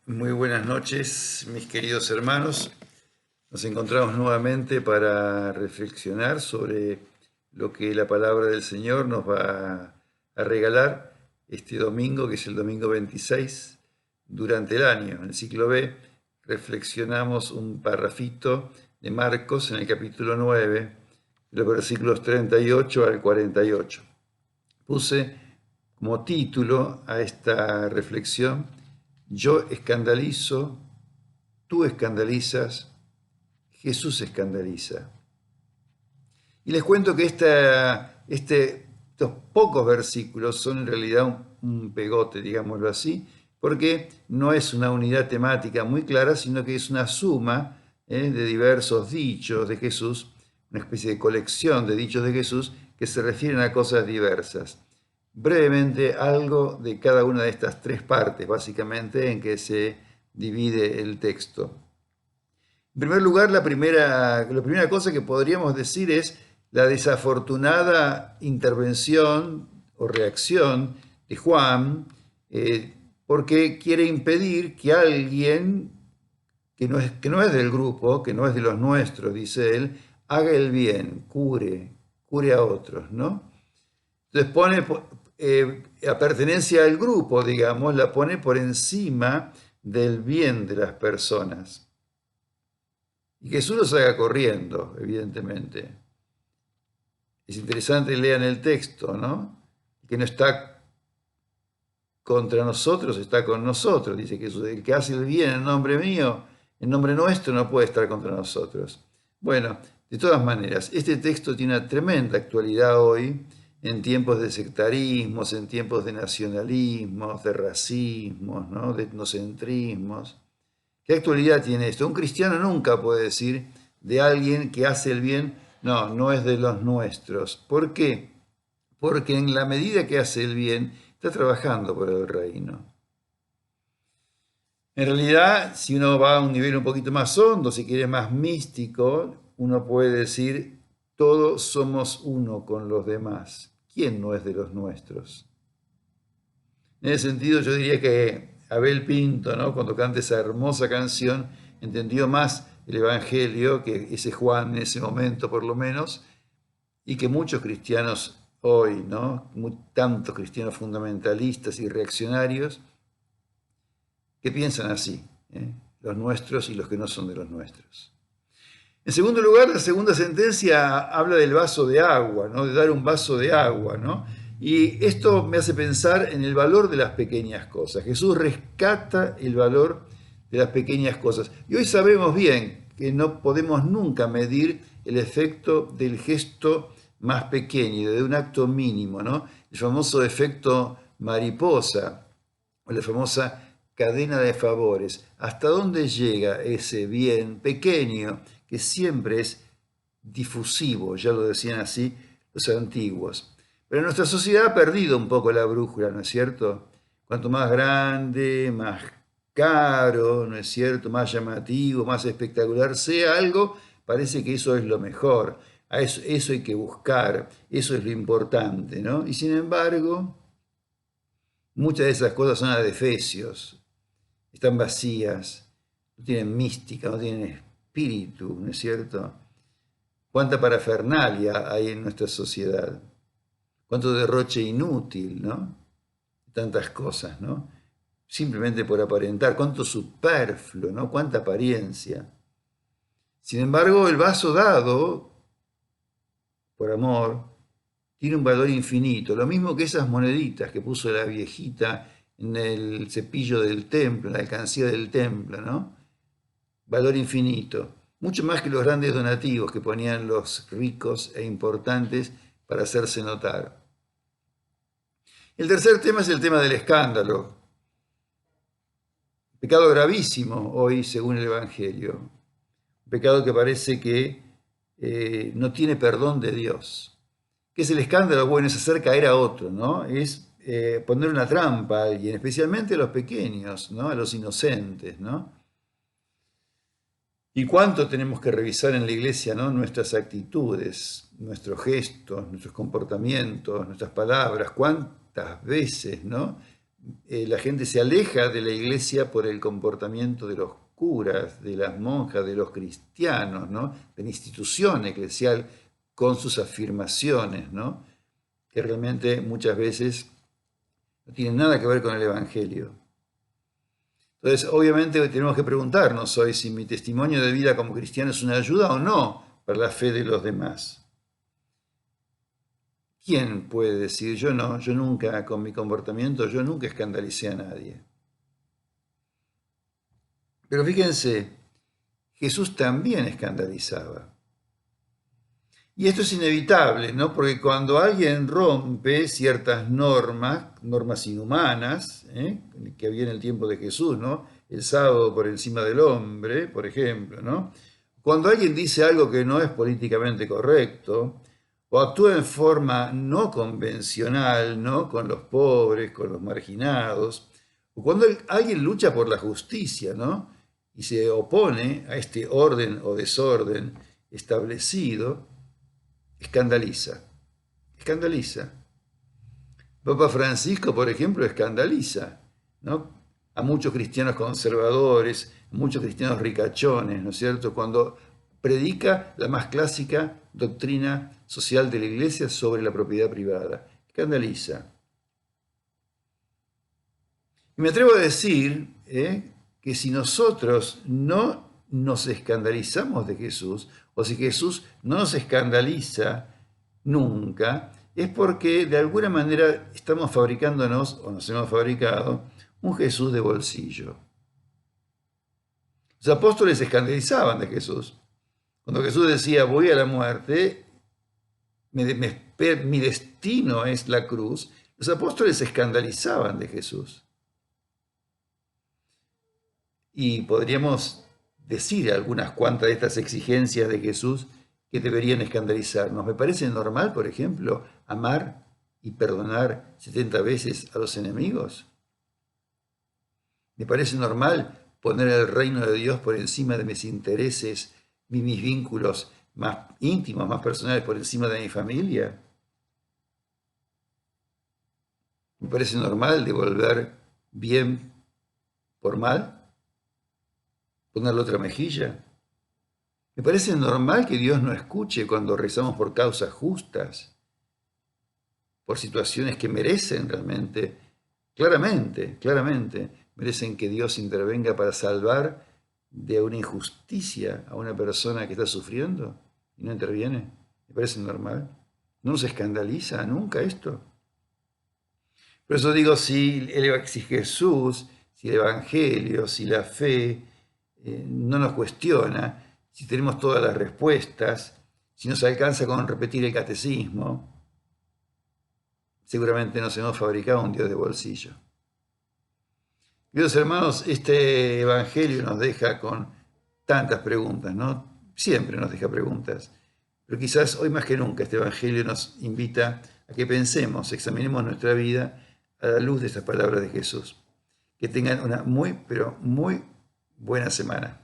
Muy buenas noches, mis queridos hermanos. Nos encontramos nuevamente para reflexionar sobre lo que la palabra del Señor nos va a regalar este domingo, que es el domingo 26, durante el año. En el ciclo B reflexionamos un parrafito de Marcos en el capítulo 9, los versículos 38 al 48. Puse como título a esta reflexión: Yo escandalizo, tú escandalizas, Jesús escandaliza. Y les cuento que estos pocos versículos son en realidad un pegote, digámoslo así, porque no es una unidad temática muy clara, sino que es una suma de diversos dichos de Jesús, una especie de colección de dichos de Jesús que se refieren a cosas diversas. Brevemente, algo de cada una de estas tres partes, básicamente, en que se divide el texto. En primer lugar, la primera cosa que podríamos decir es la desafortunada intervención o reacción de Juan, porque quiere impedir que alguien que no es del grupo, que no es de los nuestros, dice él, haga el bien, cure a otros, ¿no? Entonces pone la pertenencia al grupo, digamos, la pone por encima del bien de las personas. Y Jesús los haga corriendo, evidentemente. Es interesante leer el texto, ¿no? Que no está contra nosotros, está con nosotros, dice Jesús. El que hace el bien en nombre mío, en nombre nuestro, no puede estar contra nosotros. Bueno, de todas maneras, este texto tiene una tremenda actualidad hoy, en tiempos de sectarismos, en tiempos de nacionalismos, de racismos, ¿no? De etnocentrismos. ¿Qué actualidad tiene esto? Un cristiano nunca puede decir de alguien que hace el bien, no, no es de los nuestros. ¿Por qué? Porque en la medida que hace el bien, está trabajando por el reino. En realidad, si uno va a un nivel un poquito más hondo, si quiere más místico, uno puede decir, todos somos uno con los demás. ¿Quién no es de los nuestros? En ese sentido, yo diría que Abel Pinto, ¿no?, cuando canta esa hermosa canción, entendió más el Evangelio que ese Juan en ese momento, por lo menos, y que muchos cristianos hoy, ¿no?, tantos cristianos fundamentalistas y reaccionarios, que piensan así, los nuestros y los que no son de los nuestros. En segundo lugar, la segunda sentencia habla del vaso de agua, ¿no?, de dar un vaso de agua, ¿no? Y esto me hace pensar en el valor de las pequeñas cosas. Jesús rescata el valor de las pequeñas cosas. Y hoy sabemos bien que no podemos nunca medir el efecto del gesto más pequeño, de un acto mínimo, ¿no? El famoso efecto mariposa, o la famosa cadena de favores. ¿Hasta dónde llega ese bien pequeño que siempre es difusivo? Ya lo decían así los antiguos. Pero nuestra sociedad ha perdido un poco la brújula, ¿no es cierto? Cuanto más grande, más caro, ¿no es cierto?, más llamativo, más espectacular sea algo, parece que eso es lo mejor. Eso hay que buscar, eso es lo importante, ¿no? Y sin embargo, muchas de esas cosas son adefesios, están vacías, no tienen mística, no tienen espíritu, ¿no es cierto? Cuánta parafernalia hay en nuestra sociedad, cuánto derroche inútil, ¿no? Tantas cosas, ¿no? Simplemente por aparentar, cuánto superfluo, ¿no? Cuánta apariencia. Sin embargo, el vaso dado por amor tiene un valor infinito, lo mismo que esas moneditas que puso la viejita en el cepillo del templo, en la alcancía del templo, ¿no? Valor infinito, mucho más que los grandes donativos que ponían los ricos e importantes para hacerse notar. El tercer tema es el tema del escándalo. Pecado gravísimo hoy según el Evangelio. Un pecado que parece que no tiene perdón de Dios. ¿Qué es el escándalo? Bueno, es hacer caer a otro, ¿no? Es poner una trampa a alguien, especialmente a los pequeños, ¿no?, a los inocentes, ¿no? ¿Y cuánto tenemos que revisar en la iglesia, ¿no?, nuestras actitudes, nuestros gestos, nuestros comportamientos, nuestras palabras? ¿Cuántas veces, ¿no?, la gente se aleja de la iglesia por el comportamiento de los curas, de las monjas, de los cristianos, ¿no? De la institución eclesial con sus afirmaciones, ¿no? Que realmente muchas veces no tienen nada que ver con el Evangelio. Entonces, obviamente tenemos que preguntarnos hoy si mi testimonio de vida como cristiano es una ayuda o no para la fe de los demás. ¿Quién puede decir? Yo no, yo nunca, con mi comportamiento, yo nunca escandalicé a nadie. Pero fíjense, Jesús también escandalizaba. Y esto es inevitable, ¿no? Porque cuando alguien rompe ciertas normas inhumanas, que había en el tiempo de Jesús, ¿no? El sábado por encima del hombre, por ejemplo, ¿no? Cuando alguien dice algo que no es políticamente correcto, o actúa en forma no convencional, ¿no? Con los pobres, con los marginados, o cuando alguien lucha por la justicia, ¿no? Y se opone a este orden o desorden establecido, escandaliza. Papa Francisco, por ejemplo, escandaliza, ¿no? A muchos cristianos conservadores, a muchos cristianos ricachones, ¿no es cierto?, cuando predica la más clásica doctrina social de la Iglesia sobre la propiedad privada. Escandaliza. Y me atrevo a decir que si nosotros no nos escandalizamos de Jesús, o si Jesús no nos escandaliza nunca, es porque de alguna manera estamos fabricándonos, o nos hemos fabricado, un Jesús de bolsillo. Los apóstoles se escandalizaban de Jesús. Cuando Jesús decía, voy a la muerte, mi destino es la cruz, los apóstoles se escandalizaban de Jesús. Y podríamos decir algunas cuantas de estas exigencias de Jesús que deberían escandalizarnos. Me parece normal, por ejemplo, amar y perdonar 70 veces a los enemigos. Me parece normal poner el reino de Dios por encima de mis intereses, mis vínculos más íntimos, más personales, por encima de mi familia. Me parece normal devolver bien por mal, poner la otra mejilla. Me parece normal que Dios no escuche cuando rezamos por causas justas, por situaciones que merecen realmente, claramente, merecen que Dios intervenga para salvar de una injusticia a una persona que está sufriendo y no interviene. Me parece normal. No nos escandaliza nunca esto. Por eso digo, si Jesús, si el Evangelio, si la fe no nos cuestiona, si tenemos todas las respuestas, si nos alcanza con repetir el catecismo, seguramente nos hemos fabricado un Dios de bolsillo. Queridos hermanos, este Evangelio nos deja con tantas preguntas, ¿no? Siempre nos deja preguntas, pero quizás hoy más que nunca este Evangelio nos invita a que pensemos, examinemos nuestra vida a la luz de estas palabras de Jesús. Que tengan una muy, pero muy buena semana.